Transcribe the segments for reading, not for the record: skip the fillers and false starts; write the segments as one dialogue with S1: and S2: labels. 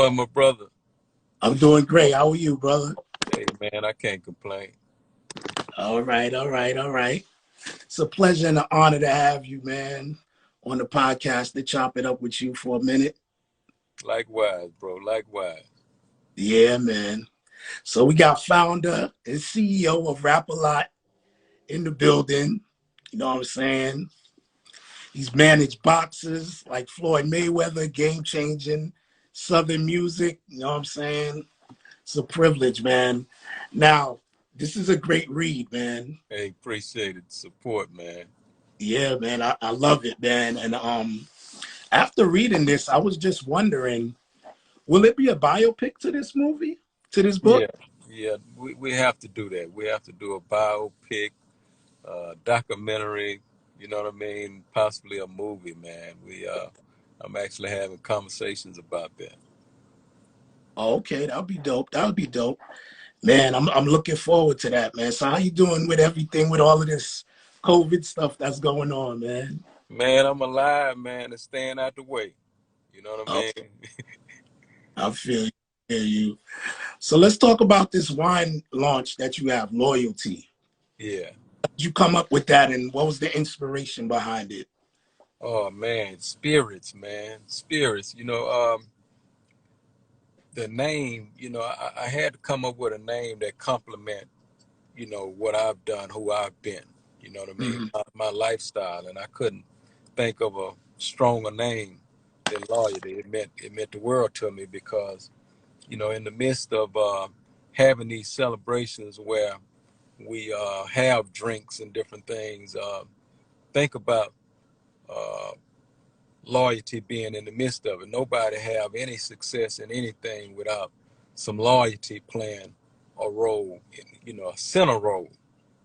S1: My brother.
S2: I'm doing great. How are you, brother?
S1: Hey, man, I can't complain.
S2: All right, all right, all right. It's a pleasure and an honor to have you, man, on the podcast to chop it up with you for a minute.
S1: Likewise, bro. Likewise.
S2: Yeah, man. So we got founder and CEO of Rap A Lot in the building. You know what I'm saying? He's managed boxers like Floyd Mayweather, game changing, Southern music. You know what I'm saying? It's a privilege, man. Now, this is a great read, man.
S1: Hey, appreciate it. Support, man.
S2: Yeah, man, I love it, man. And after reading this, I was just wondering, will it be a biopic to this movie, to this book?
S1: Yeah, yeah. We have to do that. We have to do a biopic, documentary. You know what I mean? Possibly a movie, man. I'm actually having conversations about that.
S2: Oh, okay, that'll be dope. That'll be dope, man. I'm looking forward to that, man. So how you doing with everything, with all of this COVID stuff that's going on, man?
S1: Man, I'm alive, man, and staying out the way. You know what I
S2: Oh,
S1: mean?
S2: I feel you. Feel you. So let's talk about this wine launch that you have, Loyalty.
S1: Yeah.
S2: Did you come up with that, and what was the inspiration behind it?
S1: Oh man, spirits, man, spirits. The name, I had to come up with a name that complement, what I've done, who I've been, you know what I mean,
S2: Hmm.
S1: my lifestyle, and I couldn't think of a stronger name than loyalty. It meant the world to me because, in the midst of having these celebrations where we have drinks and different things, think about uh, loyalty being in the midst of it. Nobody have any success in anything without some loyalty playing a role, a center role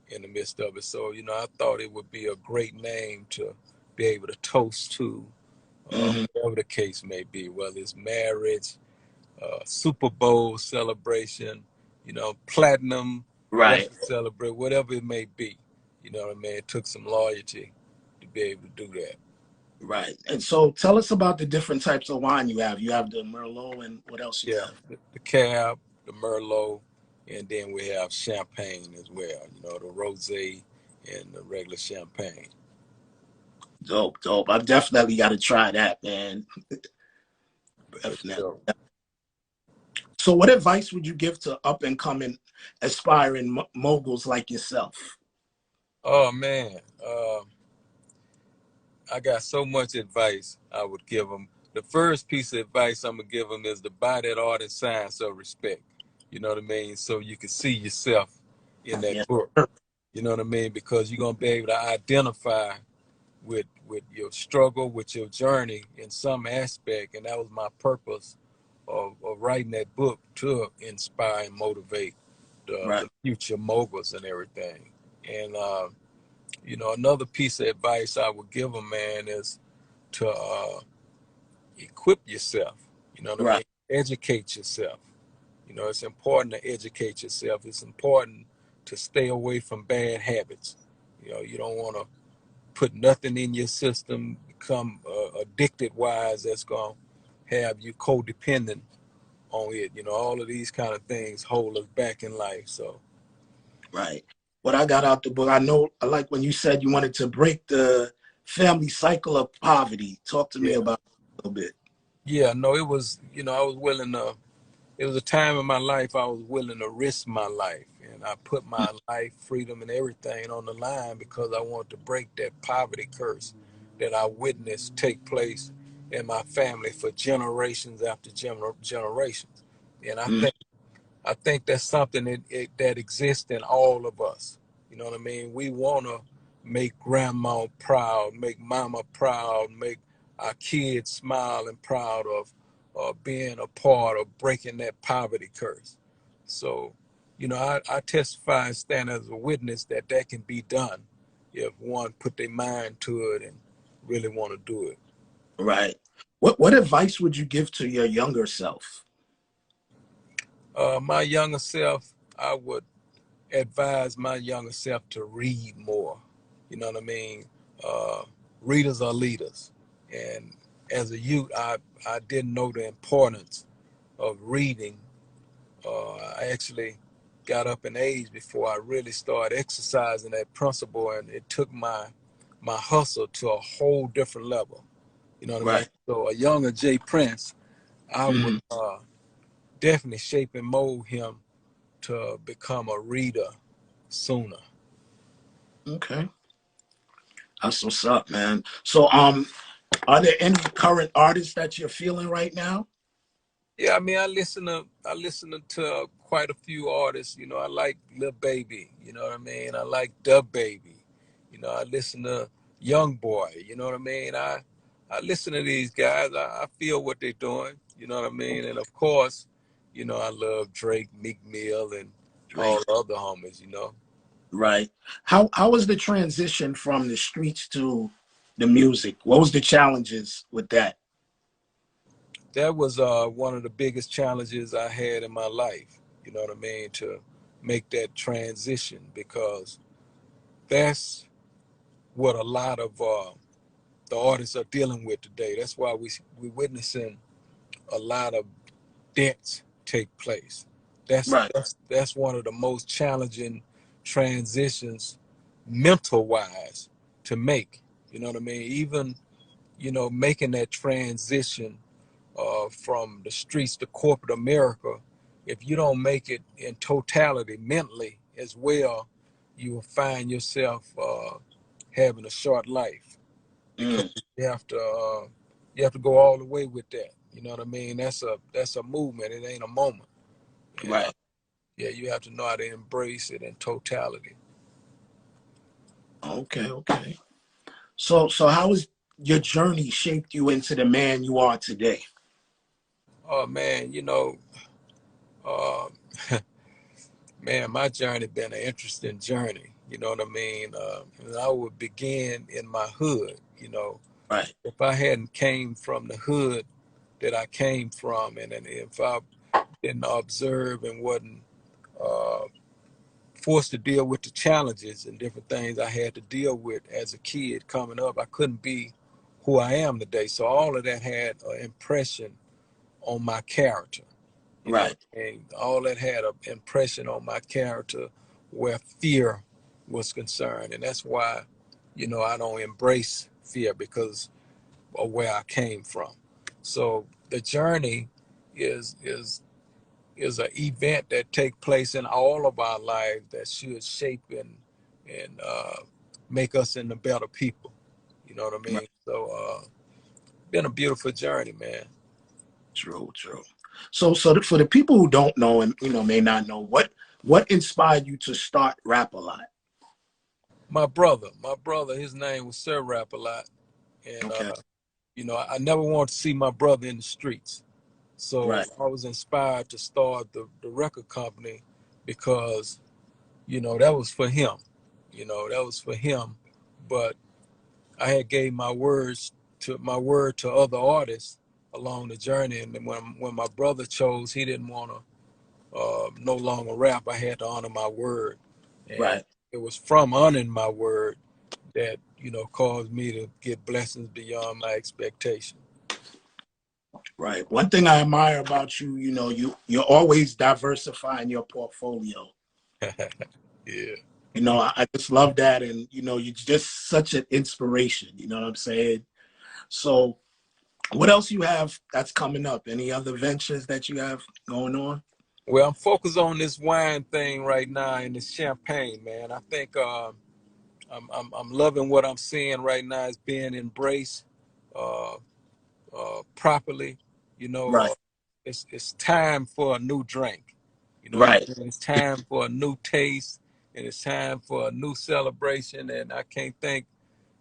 S1: in the midst of it. So, I thought it would be a great name to be able to toast to,
S2: Hmm.
S1: whatever the case may be, whether it's marriage, Super Bowl celebration, platinum
S2: Right.
S1: record celebrate, whatever it may be. You know what I mean? It took some loyalty to be able to do that.
S2: Right. And so tell us about the different types of wine you have. You have the Merlot, and what else you
S1: Yeah,
S2: have?
S1: the Cab, the Merlot, and then we have champagne as well. The rosé and the regular champagne.
S2: Dope, dope. I definitely got to try that, man.
S1: For
S2: Definitely.
S1: sure.
S2: So what advice would you give to up and coming aspiring moguls like yourself?
S1: Oh man, I got so much advice I would give them. The first piece of advice I'm gonna give them is to buy that art and science of respect. You know what I mean? So you can see yourself in
S2: Yeah.
S1: that book. You know what I mean? Because you're gonna be able to identify with your struggle, with your journey in some aspect, and that was my purpose of writing that book to inspire and motivate
S2: Right.
S1: the future moguls and everything. And another piece of advice I would give them, man, is to equip yourself. You know what I
S2: Right.
S1: mean? Educate yourself. It's important to educate yourself. It's important to stay away from bad habits. You don't want to put nothing in your system, become addicted wise, that's going to have you codependent on it. All of these kind of things hold us back in life. So,
S2: Right. What I got out the book, I know, I like when you said you wanted to break the family cycle of poverty. Talk to me
S1: yeah.
S2: about it a little bit.
S1: Yeah, no, it was, I was willing to, it was a time in my life I was willing to risk my life. And I put my life, freedom, and everything on the line because I wanted to break that poverty curse that I witnessed take place in my family for generations after generations. And
S2: Mm.
S1: I think that's something that exists in all of us. You know what I mean? We want to make grandma proud, make mama proud, make our kids smile and proud of being a part of breaking that poverty curse. So, I testify and stand as a witness that that can be done if one put their mind to it and really want to do it.
S2: Right. What advice would you give to your younger self?
S1: My younger self, I would advise my younger self to read more. You know what I mean? Uh, Readers are leaders. And as a youth, I didn't know the importance of reading. I actually got up in age before I really started exercising that principle, and it took my hustle to a whole different level. You know what I mean?
S2: Right.
S1: So a younger Jay Prince, I would
S2: Hmm.
S1: definitely shape and mold him to become a reader sooner.
S2: Okay. That's what's up, man. So, are there any current artists that you're feeling right now?
S1: Yeah, I mean, I listen to quite a few artists. You know, I like Lil Baby. You know what I mean? I like Dub Baby. You know, I listen to Young Boy. You know what I mean? I listen to these guys. I feel what they're doing. You know what I mean? And of course, you know, I love Drake, Meek Mill, and all
S2: Drake.
S1: the other homies. You know,
S2: Right. How was the transition from the streets to the music? What was the challenges with that?
S1: that was one of the biggest challenges I had in my life. You know what I mean? To make that transition, because that's what a lot of the artists are dealing with today. That's why we're witnessing a lot of deaths take place. That's
S2: Right.
S1: that's that's one of the most challenging transitions, mental wise, to make. You know what I mean? Even, you know, making that transition from the streets to corporate America, if you don't make it in totality mentally as well, you will find yourself having a short life, because
S2: Mm,
S1: you have to go all the way with that. You know what I mean? That's a movement. It ain't a moment. And
S2: right.
S1: yeah, you have to know how to embrace it in totality.
S2: Okay. Okay. So how has your journey shaped you into the man you are today?
S1: Oh man, you know, uh, man, my journey been an interesting journey. You know what I mean? And I would begin in my hood. You know,
S2: Right.
S1: if I hadn't came from the hood that I came from, and if I didn't observe and wasn't uh, forced to deal with the challenges and different things I had to deal with as a kid coming up, I couldn't be who I am today. So all of that had an impression on my character. You know,
S2: Right.
S1: and all that had an impression on my character where fear was concerned. And that's why, you know, I don't embrace fear, because of where I came from. So the journey is an event that take place in all of our lives that should shape and make us into better people. You know what I
S2: Right.
S1: mean? So been a beautiful journey, man.
S2: True. True. For the people who don't know and may not know, what inspired you to start Rap a Lot?
S1: My brother, his name was Sir Rap a Lot, and
S2: Okay.
S1: you know, I never wanted to see my brother in the streets. So
S2: Right.
S1: I was inspired to start the record company, because, you know, that was for him. You know, that was for him. But I had gave my word to other artists along the journey, and then when my brother chose he didn't want to no longer rap, I had to honor my word, and
S2: Right.
S1: it was from honoring my word that, you know, caused me to get blessings beyond my expectation.
S2: Right. One thing I admire about you, you're always diversifying your portfolio.
S1: Yeah.
S2: I just love that, and you're just such an inspiration. You know what I'm saying? So, what else you have that's coming up? Any other ventures that you have going on?
S1: Well, I'm focused on this wine thing right now and this champagne, man. I think I'm loving what I'm seeing right now is being embraced uh, properly. You know,
S2: Right.
S1: it's time for a new drink. You know what
S2: Right.
S1: I mean? It's time for a new taste, and it's time for a new celebration. And I can't think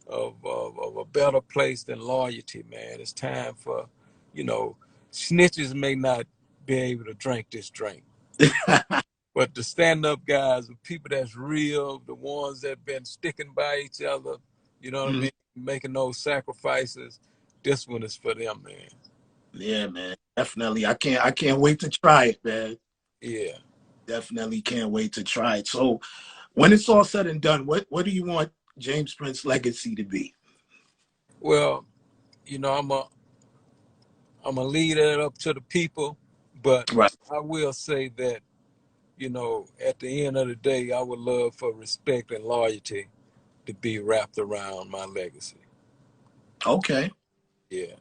S1: of a better place than loyalty, man. It's time for, you know, snitches may not be able to drink this drink, but the stand-up guys, the people that's real, the ones that been sticking by each other, you know what I
S2: Mhm.
S1: mean, making those sacrifices, this one is for them, man.
S2: Yeah, man. Definitely. I can't wait to try it, man.
S1: Yeah.
S2: Definitely can't wait to try it. So, when it's all said and done, what do you want James Prince legacy to be?
S1: Well, you know, I'm a leave that up to the people, But
S2: Right.
S1: I will say that, you know, at the end of the day, I would love for respect and loyalty to be wrapped around my legacy.
S2: Okay.
S1: Yeah.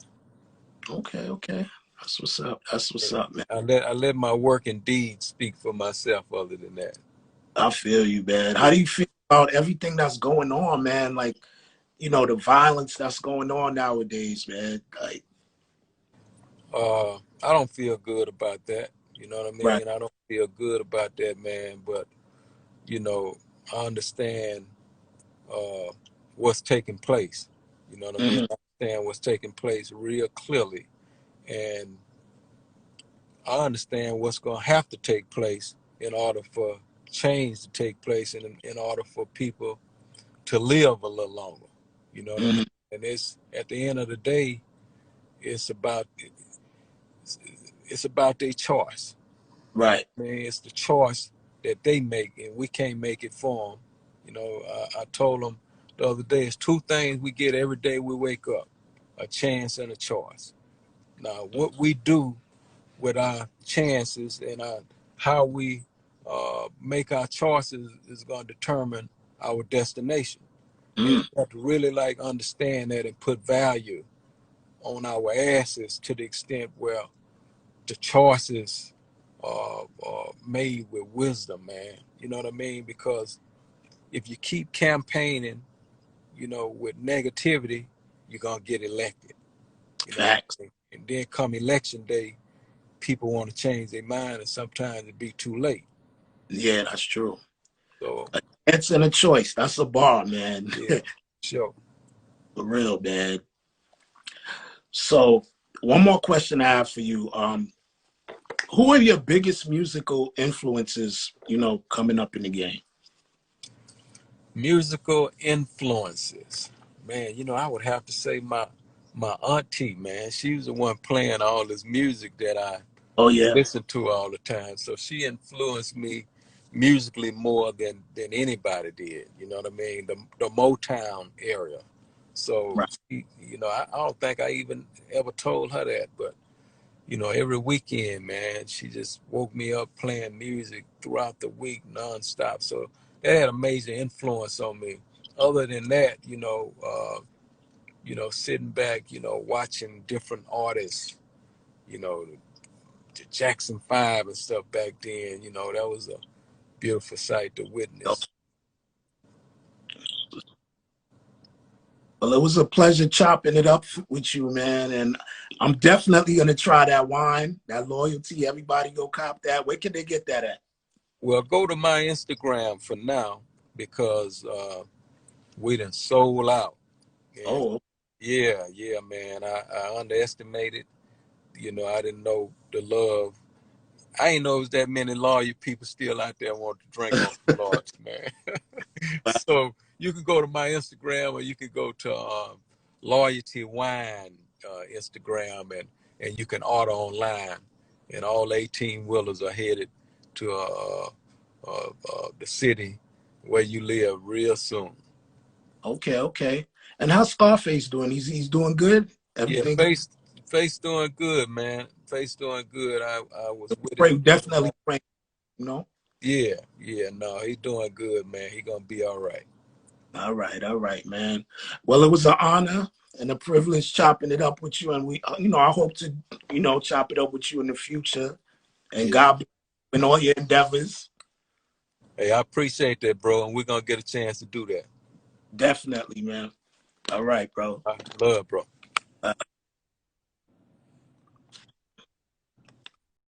S2: Okay. Okay. That's what's up. That's what's up, man.
S1: I let my work and deeds speak for myself other than that.
S2: I feel you, man. How
S1: Yeah.
S2: do you feel about everything that's going on, man? Like, the violence that's going on nowadays, man. Like,
S1: I don't feel good about that. You know what I
S2: right.
S1: mean? I don't feel good about that, man. But, you know, I understand uh, what's taking place. You know what I mean?
S2: Hmm.
S1: I understand what's taking place real clearly. And I understand what's going to have to take place in order for change to take place and in order for people to live a little longer. You know what I mean?
S2: Hmm.
S1: And it's at the end of the day, it's about it's about their choice. You know
S2: Right.
S1: what I mean? It's the choice that they make, and we can't make it for them. You know, I told them the other day, it's two things we get every day we wake up: a chance and a choice. Now, what we do with our chances and how we make our choices is going to determine our destination. And
S2: Mm.
S1: we have to really like understand that and put value on our asses to the extent where the choices are made with wisdom, man. You know what I mean? Because if you keep campaigning, you know, with negativity, you're gonna get elected. You know what
S2: Facts.
S1: I mean? And then come election day, people want to change their mind, and sometimes it be too late.
S2: Yeah, that's true.
S1: So
S2: A chance and a choice. That's a bar, man.
S1: yeah, sure.
S2: For real, man. So, one more question I have for you. Who are your biggest musical influences, coming up in the game?
S1: Musical influences, man. You know, I would have to say my auntie, man. She was the one playing all this music that I
S2: Oh, yeah.
S1: listen to all the time. So she influenced me musically more than anybody did. You know what I mean? The Motown area. So
S2: Right.
S1: she, you know, I don't think I even ever told her that, but you know, every weekend, man, she just woke me up playing music throughout the week nonstop. So that had a major influence on me. Other than that, sitting back, you know, watching different artists, you know, the Jackson Five and stuff back then, you know, that was a beautiful sight to witness.
S2: Well, it was a pleasure chopping it up with you, man. And I'm definitely going to try that wine, that loyalty. Everybody go cop that. Where can they get that at?
S1: Well, go to my Instagram for now because we done sold out. And
S2: Oh,
S1: yeah, man, I underestimated. You know, I didn't know the love. I ain't know it was that many loyal people still out there want to drink on some loyalty, man. So you can go to my Instagram or you can go to Loyalty Wine Instagram and you can order online. And all 18 wheelers are headed to the city where you live real soon.
S2: okay, okay. And how's Scarface doing? He's doing good.
S1: Yeah,
S2: Everything.
S1: face doing good, man. Face doing good. I was with him.
S2: Pray, definitely pray. You know.
S1: Yeah, no, he doing good, man. He gonna be all right.
S2: All right, man. Well, it was an honor and a privilege chopping it up with you, and I hope to, chop it up with you in the future. And
S1: Yeah.
S2: God bless you in all your endeavors.
S1: Hey, I appreciate that, bro, and we're gonna get a chance to do that.
S2: Definitely, man. All right, bro.
S1: I love, bro.